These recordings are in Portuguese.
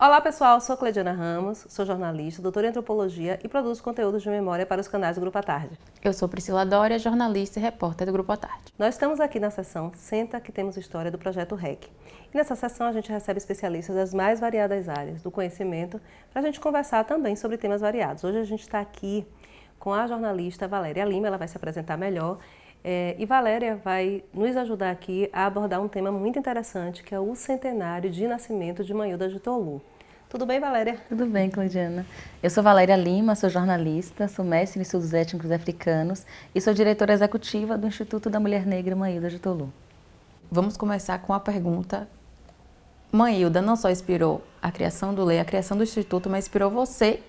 Olá pessoal, sou Cleidiana Ramos, sou jornalista, doutora em antropologia e produzo conteúdos de memória para os canais do Grupo à Tarde. Eu sou Priscila Dória, jornalista e repórter do Grupo à Tarde. Nós estamos aqui na sessão Senta que temos história do Projeto REC. E nessa sessão a gente recebe especialistas das mais variadas áreas do conhecimento para a gente conversar também sobre temas variados. Hoje a gente está aqui com a jornalista Valéria Lima, ela vai se apresentar melhor. E Valéria vai nos ajudar aqui a abordar um tema muito interessante, que é o centenário de nascimento de Manhuda de Tolu. Tudo bem, Valéria? Tudo bem, Cleidiana. Eu sou Valéria Lima, sou jornalista, sou mestre em estudos étnicos africanos e sou diretora executiva do Instituto da Mulher Negra Manhuda de Tolu. Vamos começar com a pergunta. Manhuda não só inspirou a criação do LEI, a criação do Instituto, mas inspirou você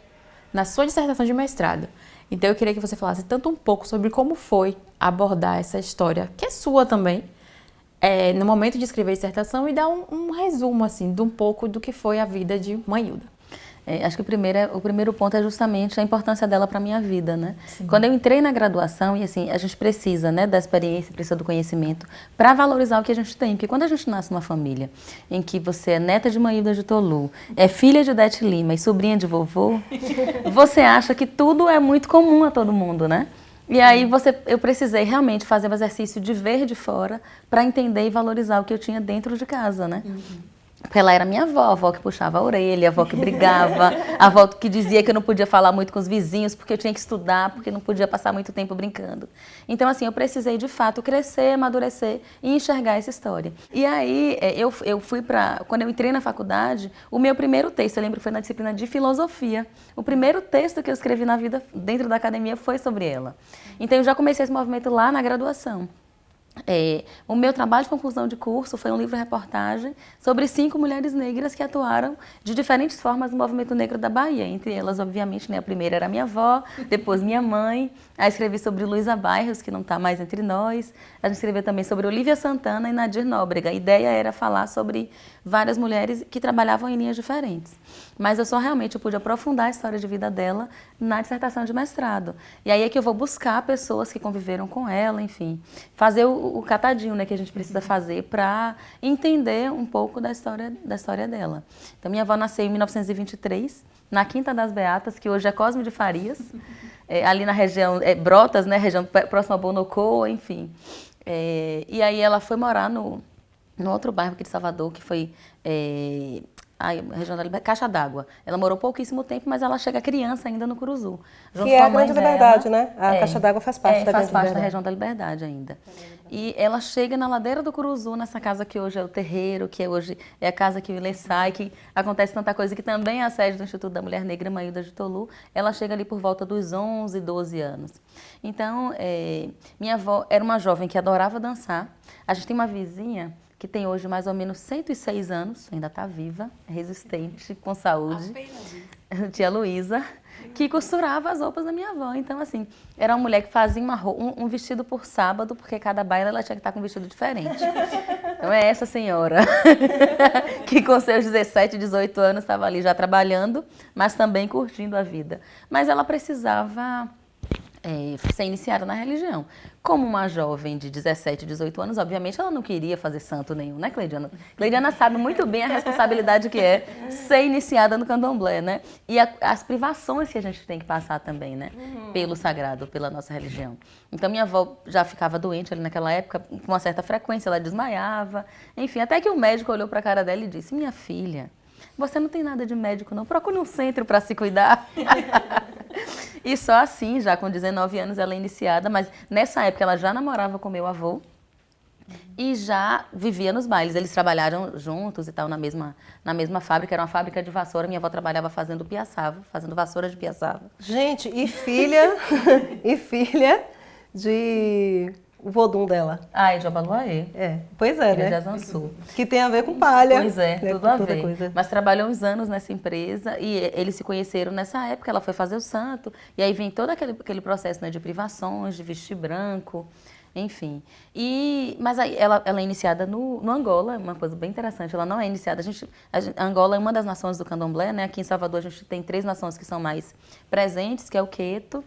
na sua dissertação de mestrado. Então eu queria que você falasse tanto um pouco sobre como foi abordar essa história, que é sua também, no momento de escrever a dissertação e dar um resumo assim, de um pouco do que foi a vida de Manhuda. Acho que o primeiro ponto é justamente a importância dela para a minha vida, né? Sim. Quando eu entrei na graduação, e assim, a gente precisa, né, da experiência, precisa do conhecimento para valorizar o que a gente tem. Porque quando a gente nasce numa família em que você é neta de Manhuda de Tolu, é filha de Odete Lima e sobrinha de vovô, você acha que tudo é muito comum a todo mundo, né? E aí eu precisei realmente fazer o exercício de ver de fora para entender e valorizar o que eu tinha dentro de casa, né? Porque ela era minha avó, a avó que puxava a orelha, a avó que brigava, a avó que dizia que eu não podia falar muito com os vizinhos porque eu tinha que estudar, porque não podia passar muito tempo brincando. Então, assim, eu precisei, de fato, crescer, amadurecer e enxergar essa história. E aí, quando eu entrei na faculdade, o meu primeiro texto, eu lembro que foi na disciplina de filosofia. O primeiro texto que eu escrevi na vida, dentro da academia, foi sobre ela. Então, eu já comecei esse movimento lá na graduação. O meu trabalho de conclusão de curso foi um livro-reportagem sobre 5 mulheres negras que atuaram de diferentes formas no movimento negro da Bahia. Entre elas, obviamente, né, a primeira era minha avó, depois minha mãe. Aí escrevi sobre Luísa Bairros, que não está mais entre nós. A gente escreveu também sobre Olívia Santana e Nadir Nóbrega. A ideia era falar sobre várias mulheres que trabalhavam em linhas diferentes. Mas eu pude aprofundar a história de vida dela na dissertação de mestrado. E aí é que eu vou buscar pessoas que conviveram com ela, enfim, fazer o catadinho, né, que a gente precisa fazer para entender um pouco da história dela. Então, minha avó nasceu em 1923, na Quinta das Beatas, que hoje é Cosme de Farias, ali na região, Brotas, né, região próxima a Bonocô, enfim. E aí ela foi morar no outro bairro aqui de Salvador, que foi a região da Caixa d'Água. Ela morou pouquíssimo tempo, mas ela chega criança ainda no Curuzu. Que é a Grande Liberdade, né? A Caixa d'Água faz parte da Grande Liberdade. Faz parte da região da Liberdade ainda. E ela chega na ladeira do Curuzu, nessa casa que hoje é o terreiro, que hoje é a casa que o Ilê sai, que acontece tanta coisa, que também é a sede do Instituto da Mulher Negra Manhuda de Tolu. Ela chega ali por volta dos 11, 12 anos. Então, minha avó era uma jovem que adorava dançar. A gente tem uma vizinha que tem hoje mais ou menos 106 anos, ainda está viva, resistente, com saúde. Tia Luísa, que costurava as roupas da minha avó. Então, assim, era uma mulher que fazia um vestido por sábado, porque cada baile ela tinha que estar com um vestido diferente. Então, é essa senhora que com seus 17, 18 anos estava ali já trabalhando, mas também curtindo a vida. Mas ela precisava ser iniciada na religião. Como uma jovem de 17, 18 anos, obviamente ela não queria fazer santo nenhum, né, Cleidiana? Cleidiana sabe muito bem a responsabilidade que é ser iniciada no candomblé, né? E as privações que a gente tem que passar também, né? Pelo sagrado, pela nossa religião. Então minha avó já ficava doente ali naquela época, com uma certa frequência, ela desmaiava. Enfim, até que o médico olhou para a cara dela e disse: minha filha, você não tem nada de médico não, procure um centro para se cuidar. E só assim, já com 19 anos, ela é iniciada, mas nessa época ela já namorava com meu avô e já vivia nos bailes. Eles trabalharam juntos e tal na mesma fábrica, era uma fábrica de vassoura. Minha avó trabalhava fazendo piaçava, fazendo vassoura de piaçava. Gente, e filha de o vodum dela. E de Obaluaê. Pois é, né? De Azansul. Que tem a ver com palha. Pois é, né? tudo a ver. Coisa. Mas trabalhou uns anos nessa empresa e eles se conheceram nessa época. Ela foi fazer o santo e aí vem todo aquele processo, né, de privações, de vestir branco, enfim. Mas aí ela é iniciada no Angola, uma coisa bem interessante. Ela não é iniciada. Angola é uma das nações do candomblé, né? Aqui em Salvador a gente tem 3 nações que são mais presentes, que é o Queto,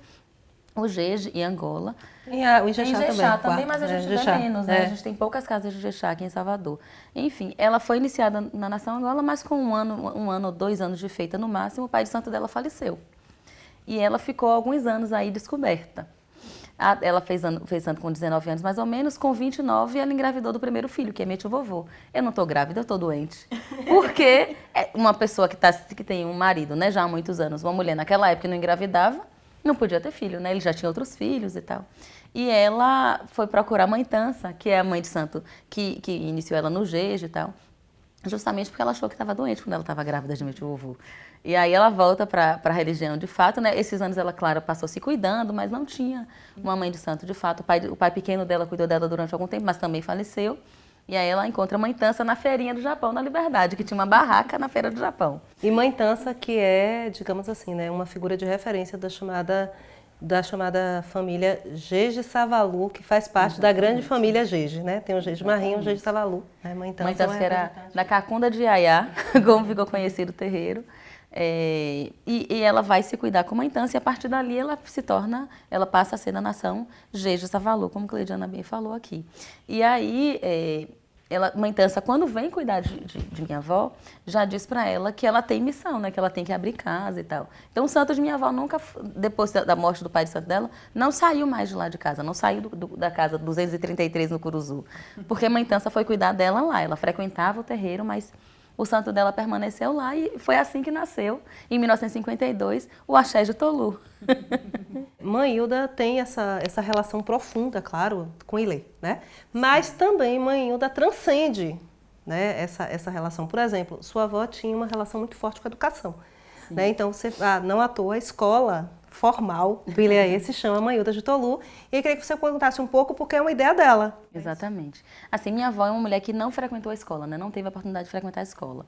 o Jeje e Angola. O Ijexá Em Ijexá também, mas a gente vê Ijexá, menos, né? A gente tem poucas casas de Ijexá aqui em Salvador. Enfim, ela foi iniciada na nação Angola, mas com um ano ou 2 anos de feita no máximo, o pai de santo dela faleceu. E ela ficou alguns anos aí descoberta. Ela fez santo com 19 anos, mais ou menos. Com 29, ela engravidou do primeiro filho, que é meu tio-vovô. Eu não tô grávida, eu tô doente. Porque uma pessoa que tem um marido, né, já há muitos anos, uma mulher naquela época não engravidava, não podia ter filho, né? Ele já tinha outros filhos e tal. E ela foi procurar a mãe Tança, que é a mãe de santo que iniciou ela no jeje e tal. Justamente porque ela achou que estava doente quando ela estava grávida de meu tio-vovô. E aí ela volta para a religião de fato, né? Esses anos ela, claro, passou se cuidando, mas não tinha uma mãe de santo de fato. O pai pequeno dela cuidou dela durante algum tempo, mas também faleceu. E aí ela encontra a mãe Tança na feirinha do Japão, na Liberdade, que tinha uma barraca na feira do Japão. E mãe Tança, que é, digamos assim, né, uma figura de referência da chamada família Jeje Savalu, que faz parte da grande família Jeje, né? Tem o Jeje Marinho e o Jeje Savalu. Né? Mãe Tança que era da Cacunda de Iaiá, como ficou conhecido o terreiro. E ela vai se cuidar com Mãe Tança e a partir dali ela passa a ser da nação Jeje Savalu, como a Cleidiana bem falou aqui. E aí, Mãe Tança, quando vem cuidar de minha avó, já diz para ela que ela tem missão, né? Que ela tem que abrir casa e tal. Então o santo de minha avó nunca, depois da morte do pai de santo dela, não saiu mais de lá de casa, não saiu da casa 233 no Curuzu. Porque Mãe Tança foi cuidar dela lá, ela frequentava o terreiro, mas o santo dela permaneceu lá e foi assim que nasceu, em 1952, o Axé de Tolu. Mãe Hilda tem essa relação profunda, claro, com Ilê, né? Mas também Mãe Hilda transcende, né, essa relação. Por exemplo, sua avó tinha uma relação muito forte com a educação. Né? Então, não à toa, a escola formal do Ilê se chama Mãe Hilda de Tolu. E eu queria que você perguntasse um pouco, porque é uma ideia dela. Exatamente. Assim, minha avó é uma mulher que não frequentou a escola, né? Não teve a oportunidade de frequentar a escola.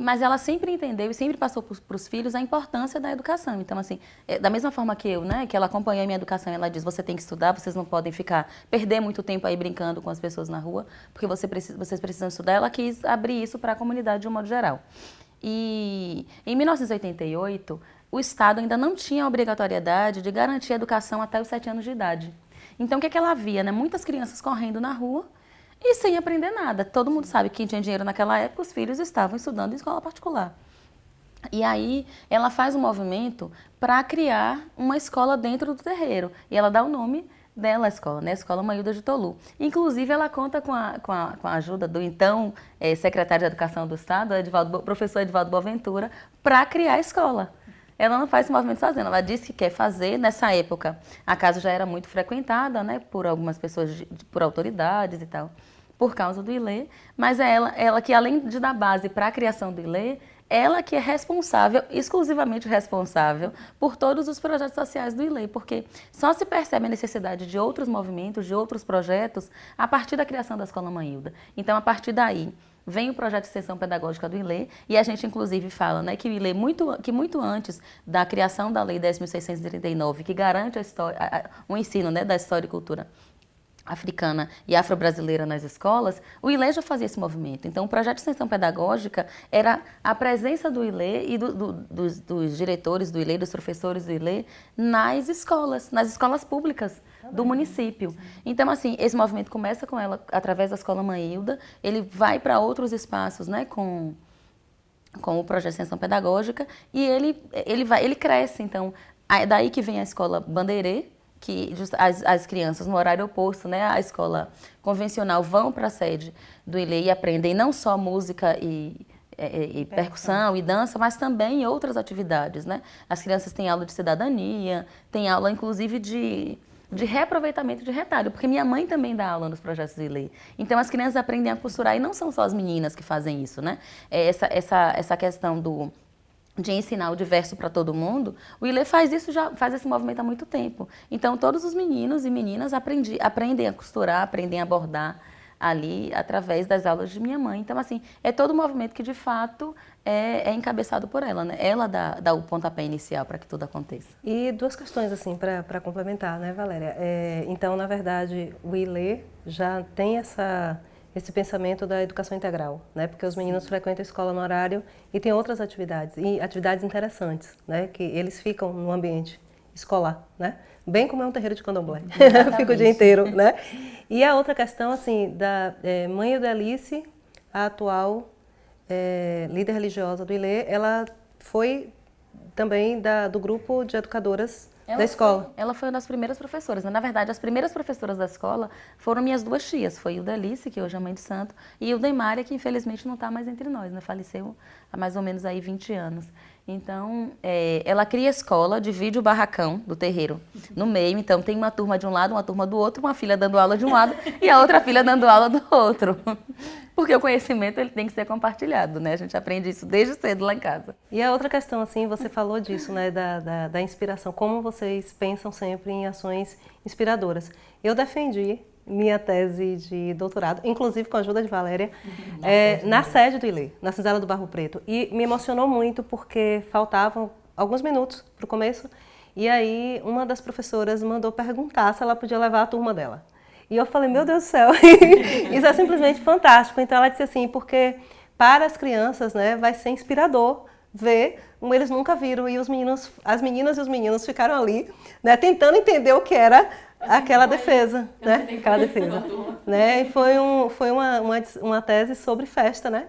Mas ela sempre entendeu e sempre passou para os filhos a importância da educação. Então, assim, da mesma forma que eu, né, que ela acompanhou a minha educação, ela diz, você tem que estudar, vocês não podem perder muito tempo aí brincando com as pessoas na rua, porque vocês precisam estudar. Ela quis abrir isso para a comunidade de um modo geral. E em 1988, o Estado ainda não tinha a obrigatoriedade de garantir a educação até os 7 anos de idade. Então, o que ela via, né? Muitas crianças correndo na rua e sem aprender nada. Todo mundo sabe que quem tinha dinheiro naquela época, os filhos estavam estudando em escola particular. E aí, ela faz um movimento para criar uma escola dentro do terreiro. E ela dá o nome dela, a escola, né? A Escola Mãe Hilda de Tolu. Inclusive, ela conta com a ajuda do então secretário de Educação do Estado, professor Edvaldo Boaventura, para criar a escola. Ela não faz esse movimento sozinha, ela disse que quer fazer. Nessa época, a casa já era muito frequentada, né, por algumas pessoas, por autoridades e tal, por causa do Ilê, mas é ela que, além de dar base para a criação do Ilê, ela que é responsável, exclusivamente responsável, por todos os projetos sociais do Ilê, porque só se percebe a necessidade de outros movimentos, de outros projetos, a partir da criação da Escola Mãe Hilda. Então, a partir daí, vem o projeto de extensão pedagógica do Ilê, e a gente, inclusive, fala, né, que o Ilê, muito antes da criação da Lei 10.639, que garante o ensino, né, da história e cultura africana e afro-brasileira nas escolas, o Ilê já fazia esse movimento. Então, o projeto de extensão pedagógica era a presença do Ilê e dos diretores do Ilê, dos professores do Ilê, nas escolas públicas do município. Então, assim, esse movimento começa com ela através da Escola Mãe Hilda, ele vai para outros espaços, né, com o projeto de extensão pedagógica, e ele cresce. Então, daí que vem a Escola Bandeirê, que as crianças no horário oposto, né, à escola convencional, vão para a sede do Ilê e aprendem não só música e percussão e dança, mas também outras atividades, né? As crianças têm aula de cidadania, têm aula inclusive de reaproveitamento de retalho, porque minha mãe também dá aula nos projetos do Ilê. Então as crianças aprendem a costurar e não são só as meninas que fazem isso, né? Essa questão de ensinar o diverso para todo mundo, o Ilê faz esse movimento há muito tempo. Então, todos os meninos e meninas aprendem a costurar, aprendem a bordar ali através das aulas de minha mãe. Então, assim, é todo um movimento que, de fato, é encabeçado por ela, né? Ela dá o pontapé inicial para que tudo aconteça. E duas questões, assim, para complementar, né, Valéria? Então, na verdade, o Ilê já tem esse pensamento da educação integral, né? Porque os meninos frequentam a escola no horário e tem outras atividades, e atividades interessantes, né? Que eles ficam no ambiente escolar, né? Bem como é um terreiro de candomblé. Exatamente. Fico o dia inteiro, né? E a outra questão, assim, da mãe Eudelice, a atual líder religiosa do ILE, ela foi também do grupo de educadoras da escola. Ela foi uma das primeiras professoras, né? Na verdade, as primeiras professoras da escola foram minhas duas tias. Foi Hilda Alice, que hoje é mãe de santo, e Hilda Mária, que infelizmente não está mais entre nós, né? Faleceu há mais ou menos aí 20 anos. Então, ela cria a escola, divide o barracão do terreiro no meio. Então, tem uma turma de um lado, uma turma do outro, uma filha dando aula de um lado e a outra filha dando aula do outro. Porque o conhecimento ele tem que ser compartilhado, né? A gente aprende isso desde cedo lá em casa. E a outra questão, assim, você falou disso, né, da inspiração, como vocês pensam sempre em ações inspiradoras. Eu defendi minha tese de doutorado, inclusive com a ajuda de Valéria, na sede do ILE, na Cisela do Barro Preto. E me emocionou muito porque faltavam alguns minutos para o começo, e aí uma das professoras mandou perguntar se ela podia levar a turma dela. E eu falei, meu Deus do céu, isso é simplesmente fantástico. Então ela disse assim, porque para as crianças, né, vai ser inspirador ver, eles nunca viram, e as meninas e os meninos ficaram ali, né, tentando entender o que era aquela defesa, né, aquela defesa. Né? E foi uma tese sobre festa, né,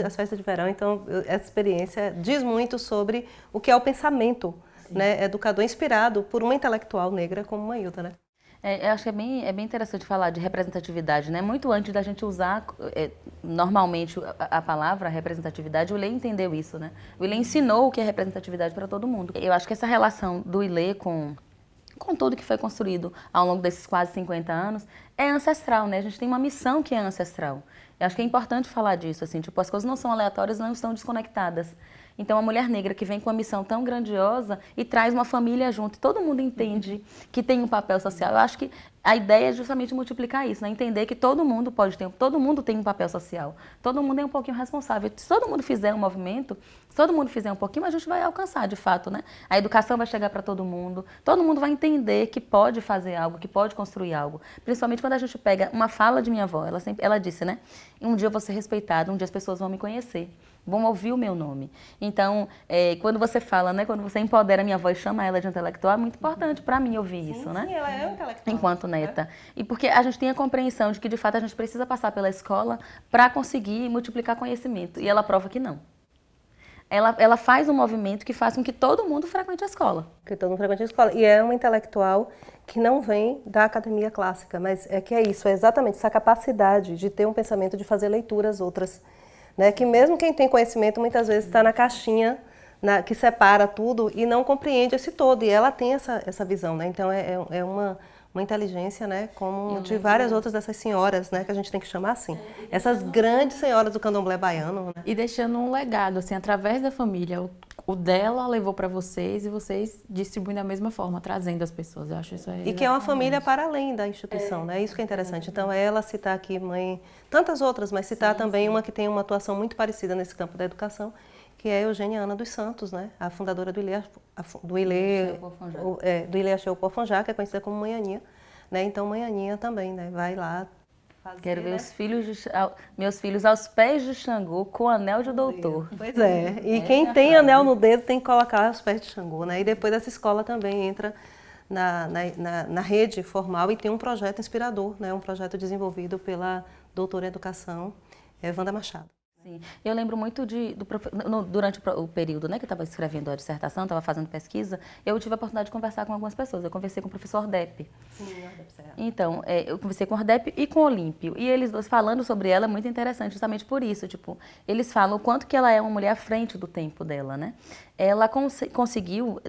as festas de verão. Então essa experiência diz muito sobre o que é o pensamento, né, educador inspirado por uma intelectual negra como Maílda, né? Eu acho que é bem interessante falar de representatividade, né? Muito antes da gente usar normalmente a palavra representatividade, o ILE entendeu isso, né? O ILE ensinou o que é representatividade para todo mundo. Eu acho que essa relação do ILE com tudo que foi construído ao longo desses quase 50 anos é ancestral, né? A gente tem uma missão que é ancestral. Eu acho que é importante falar disso, assim, tipo, as coisas não são aleatórias, não estão desconectadas. Então, a mulher negra que vem com uma missão tão grandiosa e traz uma família junto, e todo mundo entende que tem um papel social. Eu acho que a ideia é justamente multiplicar isso, né? Entender que todo mundo todo mundo tem um papel social, todo mundo é um pouquinho responsável. Se todo mundo fizer um movimento, se todo mundo fizer um pouquinho, a gente vai alcançar, de fato, né? A educação vai chegar para todo mundo vai entender que pode fazer algo, que pode construir algo. Principalmente quando a gente pega uma fala de minha avó, ela disse, né? Um dia eu vou ser respeitada, um dia as pessoas vão me conhecer. Vão ouvir o meu nome. Então, quando você fala, né, quando você empodera a minha voz e chama ela de intelectual, é muito importante para mim ouvir isso, né? Sim, ela é intelectual. Enquanto neta. E porque a gente tem a compreensão de que, de fato, a gente precisa passar pela escola para conseguir multiplicar conhecimento. E ela prova que não. Ela faz um movimento que faz com que todo mundo frequente a escola. Que todo mundo frequente a escola. E é uma intelectual que não vem da academia clássica, mas é isso, é exatamente essa capacidade de ter um pensamento, de fazer leituras outras. Né, que mesmo quem tem conhecimento muitas vezes está na caixinha que separa tudo e não compreende esse todo, e ela tem essa visão, né? Então é uma inteligência, né, como de várias outras dessas senhoras, né, que a gente tem que chamar assim, essas grandes senhoras do candomblé baiano, né? E deixando um legado, assim, através da família, o dela levou para vocês e vocês distribuem da mesma forma, trazendo as pessoas. Eu acho isso aí. E que é uma família para além da instituição, né? Isso que é interessante. Então, ela citar aqui mãe, tantas outras, mas citar também uma que tem uma atuação muito parecida nesse campo da educação, que é Eugênia Ana dos Santos, né? A fundadora do ILE Axé Upofonjá, que é conhecida como Mãe Aninha, né? Então, Mãe Aninha também, né? Vai lá fazer, quero ver né? meus filhos aos pés de Xangô com anel de doutor. Pois é. E quem tem anel no dedo tem que colocar os pés de Xangô, né? E depois essa escola também entra na rede formal e tem um projeto inspirador, né? Um projeto desenvolvido pela doutora em educação, Wanda Machado. Sim. Eu lembro muito durante o período, né, que eu estava escrevendo a dissertação, estava fazendo pesquisa, eu tive a oportunidade de conversar com algumas pessoas. Eu conversei com o professor Ordep. Sim, Ordep, certo. Então, eu conversei com o Ordep e com o Olímpio. E eles dois falando sobre ela é muito interessante, justamente por isso. Tipo, eles falam o quanto que ela é uma mulher à frente do tempo dela, né? Ela conseguiu,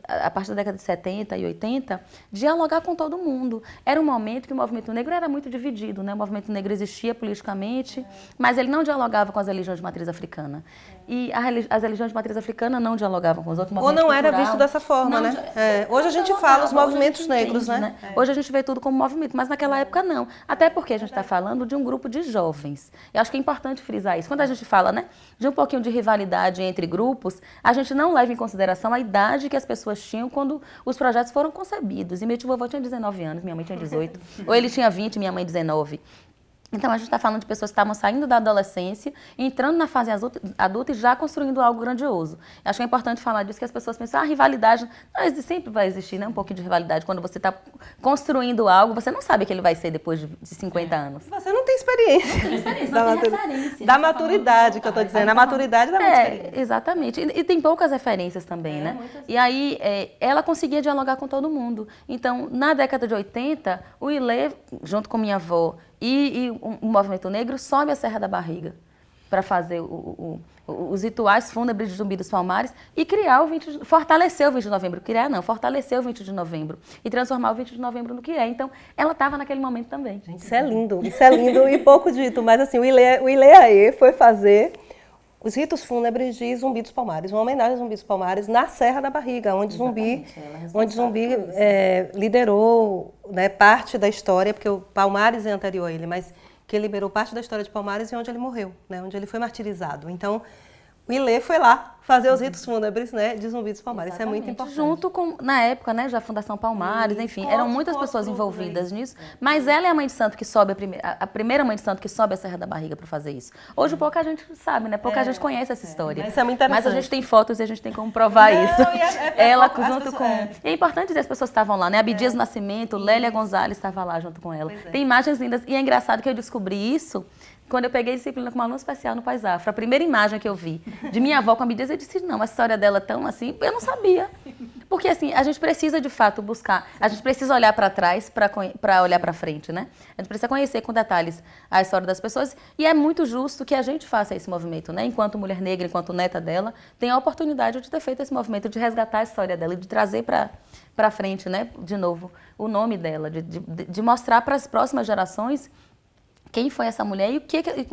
a partir da década de 70 e 80, dialogar com todo mundo. Era um momento que o movimento negro era muito dividido, né? O movimento negro existia politicamente, mas ele não dialogava com as religiões de matriz africana. E as religiões de matriz africana não dialogavam com os outros movimentos. Ou não era visto dessa forma, né? Hoje a gente fala os movimentos negros, né? Hoje a gente vê tudo como movimento, mas naquela época não. Até porque a gente está falando de um grupo de jovens. Eu acho que é importante frisar isso. Quando a gente fala, né, de um pouquinho de rivalidade entre grupos, a gente não leva em consideração a idade que as pessoas tinham quando os projetos foram concebidos. E meu tio-vovô tinha 19 anos, minha mãe tinha 18. Ou ele tinha 20, minha mãe 19. Então, a gente está falando de pessoas que estavam saindo da adolescência, entrando na fase adulta e já construindo algo grandioso. Acho que é importante falar disso, que as pessoas pensam, rivalidade, não, sempre vai existir, né? Um pouquinho de rivalidade. Quando você está construindo algo, você não sabe o que ele vai ser depois de 50 anos. Você não tem experiência. Não tem experiência, não tem referência. Da maturidade que eu estou dizendo. A maturidade da experiência. Exatamente. E tem poucas referências também, né? E aí, ela conseguia dialogar com todo mundo. Então, na década de 80, o Ilê, junto com minha avó, e o movimento negro sobe a Serra da Barriga para fazer os rituais fúnebres de Zumbi dos Palmares e criar fortalecer o 20 de novembro. Fortalecer o 20 de novembro e transformar o 20 de novembro no que é. Então, ela estava naquele momento também. Gente, isso é lindo e pouco dito, mas assim, o Ilê foi fazer os ritos fúnebres de Zumbi dos Palmares, uma homenagem a Zumbi dos Palmares na Serra da Barriga, onde Zumbi liderou, né, parte da história, porque o Palmares é anterior a ele, mas que liberou parte da história de Palmares e onde ele morreu, né, onde ele foi martirizado. Então, o Ilê foi lá fazer os ritos fúnebres, né, de Zumbi dos Palmares. Exatamente. Isso é muito importante. Junto com, na época, né, já a Fundação Palmares, enfim, eram muitas pessoas envolvidas nisso, mas ela é a mãe de santo que sobe, a primeira mãe de santo que sobe a Serra da Barriga para fazer isso. Hoje pouca gente sabe, né, pouca gente conhece essa história. Isso é muito interessante. Mas a gente tem fotos e a gente tem como provar isso. Ela junto com... E é importante dizer, as pessoas estavam lá, né, Abdias Nascimento, Lélia Gonzalez estava lá junto com ela. Tem imagens lindas, e é engraçado que eu descobri isso quando eu peguei disciplina com uma aluna especial no Pais Afro. A primeira imagem que eu vi de minha avó com a Abdias, eu disse, não, a história dela tão assim, eu não sabia. Porque assim, a gente precisa de fato buscar, a gente precisa olhar para trás para olhar para frente, né? A gente precisa conhecer com detalhes a história das pessoas e é muito justo que a gente faça esse movimento, né? Enquanto mulher negra, enquanto neta dela, tem a oportunidade de ter feito esse movimento, de resgatar a história dela e de trazer para frente, né? De novo, o nome dela, de mostrar para as próximas gerações quem foi essa mulher e o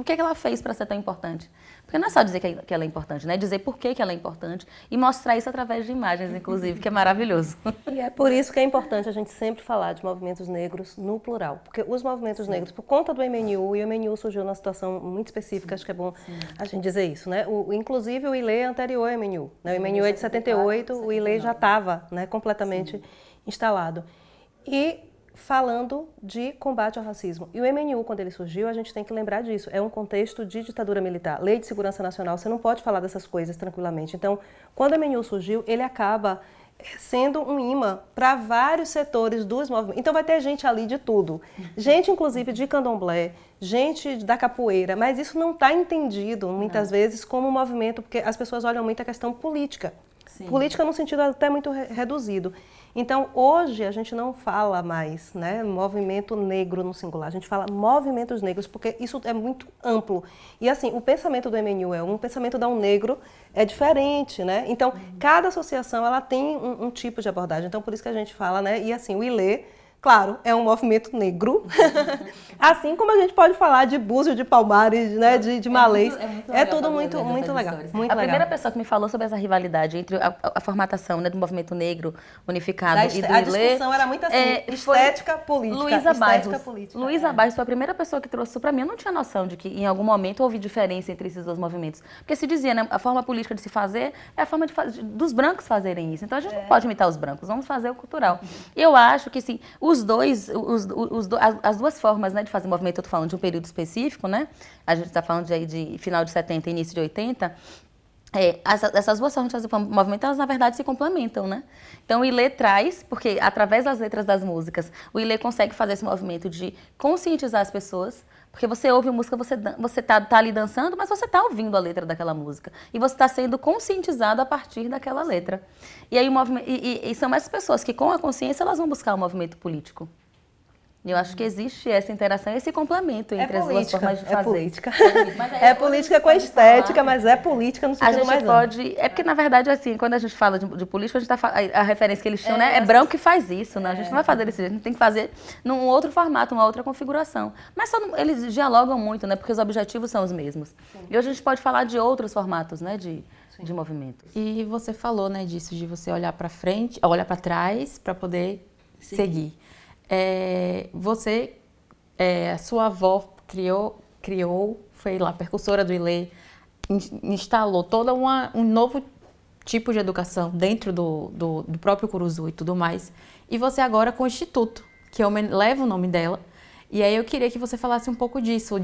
que ela fez para ser tão importante. Porque não é só dizer que ela é importante, né? Dizer por que ela é importante e mostrar isso através de imagens, inclusive, que é maravilhoso. E é por isso que é importante a gente sempre falar de movimentos negros no plural. Porque os movimentos negros, por conta do MNU, e o MNU surgiu numa situação muito específica, acho que é bom a gente dizer isso, né? Inclusive o Ilê é anterior ao MNU. Né? O MNU é de 78, o Ilê já estava, né, completamente instalado. E falando de combate ao racismo. E o MNU, quando ele surgiu, a gente tem que lembrar disso. É um contexto de ditadura militar, lei de segurança nacional, você não pode falar dessas coisas tranquilamente. Então, quando o MNU surgiu, ele acaba sendo um imã para vários setores dos movimentos. Então vai ter gente ali de tudo. Gente, inclusive, de candomblé, gente da capoeira, mas isso não está entendido, muitas vezes, como um movimento, porque as pessoas olham muito a questão política. Sim. Política no sentido até muito reduzido. Então, hoje, a gente não fala mais, né, movimento negro no singular, a gente fala movimentos negros, porque isso é muito amplo. E, assim, o pensamento do MNU é um, o pensamento da negro é diferente, né? Então, cada associação, ela tem um tipo de abordagem. Então, por isso que a gente fala, né, e assim, o Ilê, claro, é um movimento negro, assim como a gente pode falar de Búzios, de Palmares, né, de Malês. É tudo muito legal. A primeira pessoa que me falou sobre essa rivalidade entre a formatação, né, do movimento negro unificado e do Ilê... A discussão era muito assim, estética política. Luísa Barros foi a primeira pessoa que trouxe isso para mim. Eu não tinha noção de que em algum momento houve diferença entre esses dois movimentos. Porque se dizia, né, a forma política de se fazer é a forma dos brancos fazerem isso. Então a gente não pode imitar os brancos, vamos fazer o cultural. E eu acho que, assim, as duas formas, né, de fazer movimento, eu estou falando de um período específico, né? A gente está falando de final de 70 e início de 80. Essas duas formas de fazer movimento, elas na verdade se complementam, né? Então o Ilê traz, porque através das letras das músicas, o Ilê consegue fazer esse movimento de conscientizar as pessoas, porque você ouve música, você tá ali dançando, mas você tá ouvindo a letra daquela música. E você está sendo conscientizado a partir daquela letra. E aí e são essas pessoas que com a consciência elas vão buscar o movimento político. E eu acho que existe essa interação, esse complemento entre as duas formas de fazer. É política com a estética, mas é política no sentido mais amplo. É porque, na verdade, assim, quando a gente fala de política, a referência que eles tinham, né, é branco que faz isso, né? A gente não vai fazer desse jeito, a gente tem que fazer num outro formato, uma outra configuração. Mas eles dialogam muito, né, porque os objetivos são os mesmos. Sim. E hoje a gente pode falar de outros formatos, né, de movimentos. E você falou, né, disso, de você olhar para frente, olhar para trás para poder seguir. A sua avó criou, foi lá, percussora do Ilê, instalou todo um novo tipo de educação dentro do próprio Curuzu e tudo mais. E você agora com o Instituto, que leva o nome dela, E aí eu queria que você falasse um pouco disso,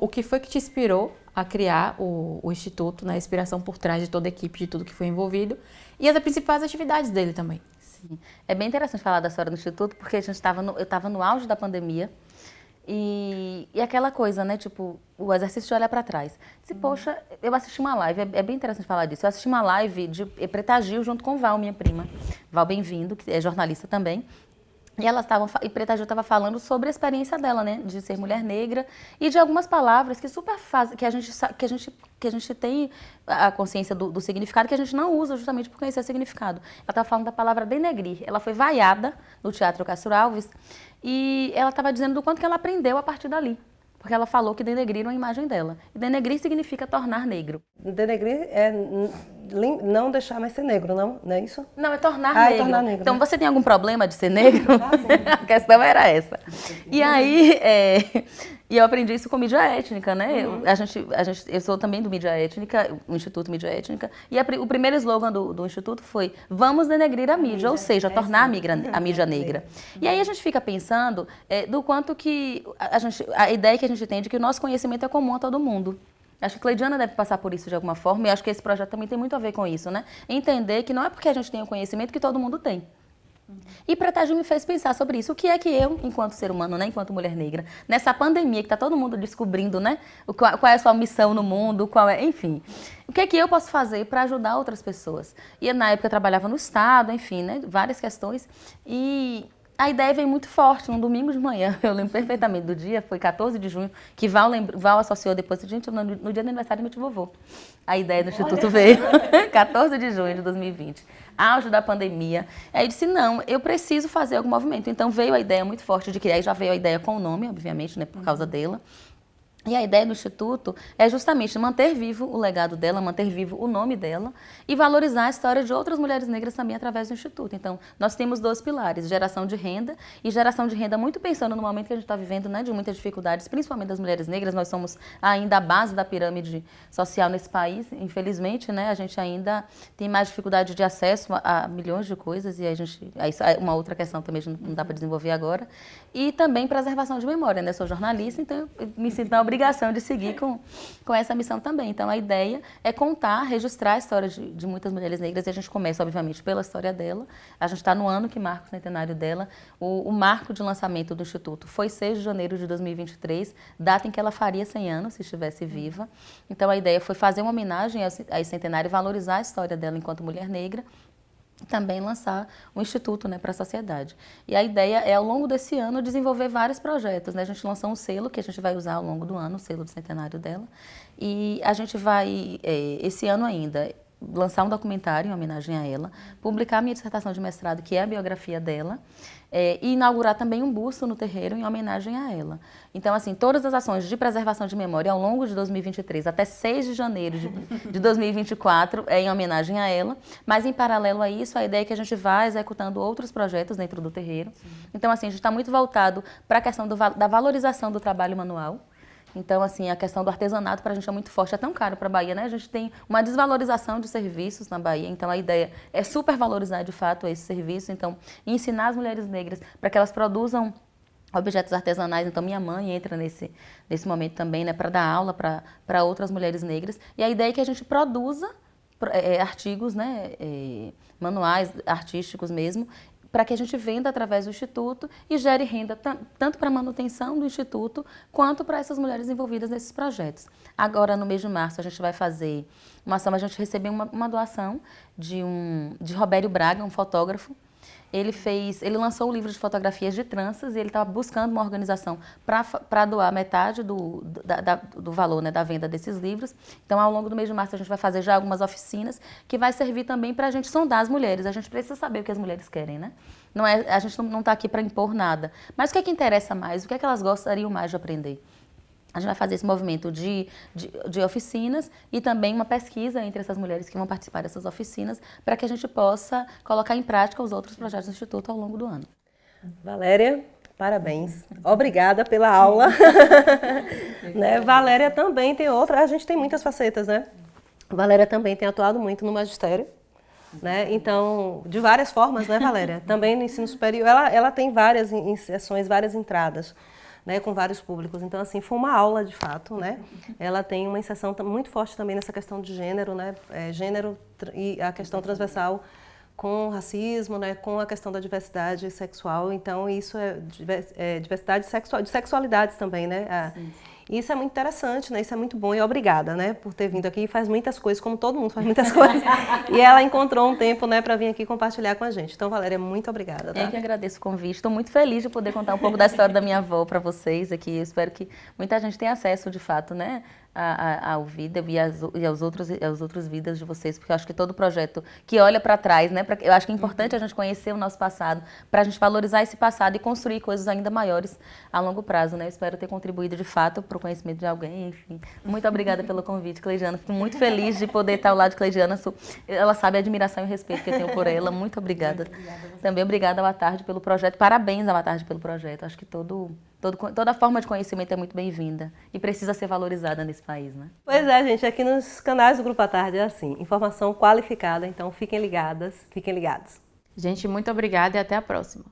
o que foi que te inspirou a criar o Instituto, né? A inspiração por trás de toda a equipe, de tudo que foi envolvido, e as principais atividades dele também. Sim. É bem interessante falar da história do Instituto, porque eu estava no auge da pandemia, e aquela coisa, né, tipo, o exercício de olhar para trás. Poxa, eu assisti uma live, é bem interessante falar disso, eu assisti uma live de Preta Gil junto com Val, minha prima. Val Bem-vindo, que é jornalista também. E Preta Gil estava falando sobre a experiência dela, né, de ser mulher negra e de algumas palavras que que a gente tem a consciência do significado, que a gente não usa justamente por conhecer o significado. Ela estava falando da palavra denegrir. Ela foi vaiada no Teatro Castro Alves e ela estava dizendo do quanto que ela aprendeu a partir dali. Porque ela falou que denegriram a imagem dela. E denegrir significa tornar negro. Denegrir é não deixar mais ser negro, não é isso? Não, é tornar negro. É tornar negro. Então, você tem algum problema de ser negro? A questão era essa. E aí, e eu aprendi isso com mídia étnica, né? Eu sou também do Mídia Étnica, o Instituto Mídia Étnica. E o primeiro slogan do Instituto foi: vamos denegrir a mídia, ou seja, tornar a mídia negra. E aí a gente fica pensando do quanto que a ideia que a gente tem de que o nosso conhecimento é comum a todo mundo. Acho que Cleidiana deve passar por isso de alguma forma, e acho que esse projeto também tem muito a ver com isso, né? Entender que não é porque a gente tem o conhecimento que todo mundo tem. E Preta Gil me fez pensar sobre isso. O que é que eu, enquanto ser humano, né, enquanto mulher negra, nessa pandemia que está todo mundo descobrindo, né, qual é a sua missão no mundo, enfim, o que é que eu posso fazer para ajudar outras pessoas? E na época eu trabalhava no Estado, enfim, né, várias questões, e a ideia veio muito forte, um domingo de manhã, eu lembro perfeitamente do dia, foi 14 de junho, que Val associou depois, gente, no dia do aniversário do meu tio vovô. A ideia do Instituto veio, 14 de junho de 2020, auge da pandemia. Aí eu disse, não, eu preciso fazer algum movimento. Então veio a ideia muito forte de criar, e já veio a ideia com o nome, obviamente, né, por causa dela. E a ideia do Instituto é justamente manter vivo o legado dela, manter vivo o nome dela e valorizar a história de outras mulheres negras também através do Instituto. Então, nós temos 2 pilares, geração de renda e geração de renda muito pensando no momento que a gente está vivendo, né, de muitas dificuldades, principalmente das mulheres negras. Nós somos ainda a base da pirâmide social nesse país, infelizmente, né, a gente ainda tem mais dificuldade de acesso a milhões de coisas e aí é uma outra questão também não dá para desenvolver agora. E também preservação de memória, né, sou jornalista, então eu me sinto na obrigação de seguir com essa missão também. Então, a ideia é contar, registrar a história de muitas mulheres negras, e a gente começa, obviamente, pela história dela. A gente está no ano que marca o centenário dela. O marco de lançamento do Instituto foi 6 de janeiro de 2023, data em que ela faria 100 anos, se estivesse viva. Então, a ideia foi fazer uma homenagem a esse centenário e valorizar a história dela enquanto mulher negra, e também lançar um instituto, né, para a sociedade. E a ideia é, ao longo desse ano, desenvolver vários projetos, né? A gente lançou um selo que a gente vai usar ao longo do ano, o selo do centenário dela. E a gente vai, esse ano ainda, lançar um documentário em homenagem a ela, publicar a minha dissertação de mestrado, que é a biografia dela, e inaugurar também um busto no terreiro em homenagem a ela. Então, assim, todas as ações de preservação de memória ao longo de 2023, até 6 de janeiro de 2024, é em homenagem a ela, mas em paralelo a isso, a ideia é que a gente vá executando outros projetos dentro do terreiro. Sim. Então, assim, a gente está muito voltado para a questão da valorização do trabalho manual. Então, assim, a questão do artesanato para a gente é muito forte, é tão caro para a Bahia, né? A gente tem uma desvalorização de serviços na Bahia, então a ideia é supervalorizar, de fato, esse serviço, então, ensinar as mulheres negras para que elas produzam objetos artesanais. Então, minha mãe entra nesse momento também, né, para dar aula para outras mulheres negras, e a ideia é que a gente produza artigos, né, manuais, artísticos mesmo, para que a gente venda através do Instituto e gere renda tanto para a manutenção do Instituto quanto para essas mulheres envolvidas nesses projetos. Agora, no mês de março, a gente vai fazer uma ação, a gente recebeu uma doação de Robério Braga, um fotógrafo. Ele lançou um livro de fotografias de tranças e ele estava buscando uma organização para doar metade do valor, né, da venda desses livros. Então, ao longo do mês de março, a gente vai fazer já algumas oficinas que vai servir também para a gente sondar as mulheres. A gente precisa saber o que as mulheres querem, né? A gente não está aqui para impor nada. Mas o que é que interessa mais? O que é que elas gostariam mais de aprender? A gente vai fazer esse movimento de oficinas e também uma pesquisa entre essas mulheres que vão participar dessas oficinas para que a gente possa colocar em prática os outros projetos do Instituto ao longo do ano. Valéria, parabéns. Obrigada pela aula. Né? Valéria também tem outra, a gente tem muitas facetas, né? Valéria também tem atuado muito no magistério. Né? Então, de várias formas, né, Valéria? Também no ensino superior, ela tem várias inserções, várias entradas. né, com vários públicos. Então, assim, foi uma aula de fato, né? Ela tem uma inserção muito forte também nessa questão de gênero, né? Gênero e a questão transversal com racismo, né, com a questão da diversidade sexual. Então, isso é diversidade sexual, de sexualidades também, né? Isso é muito interessante, né? Isso é muito bom e obrigada, né, por ter vindo aqui. Faz muitas coisas, como todo mundo faz muitas coisas. E ela encontrou um tempo, né, para vir aqui compartilhar com a gente. Então, Valéria, muito obrigada. Tá? Eu que agradeço o convite. Estou muito feliz de poder contar um pouco da história da minha avó para vocês aqui. Eu espero que muita gente tenha acesso, de fato, né, ao Vida e aos outros vidas de vocês, porque eu acho que todo projeto que olha para trás, né, eu acho que é importante a gente conhecer o nosso passado, para a gente valorizar esse passado e construir coisas ainda maiores a longo prazo, né? Eu espero ter contribuído de fato para o conhecimento de alguém, enfim. Muito obrigada pelo convite, Cleidiana. Fico muito feliz de poder estar ao lado de Cleidiana. Ela sabe a admiração e o respeito que eu tenho por ela. Muito obrigada. Também obrigada ao À Tarde pelo projeto. Parabéns ao À Tarde pelo projeto. Acho que toda forma de conhecimento é muito bem-vinda e precisa ser valorizada nesse país, né? Pois é, gente, aqui nos canais do Grupo À Tarde é assim, informação qualificada, então fiquem ligadas, fiquem ligados. Gente, muito obrigada e até a próxima.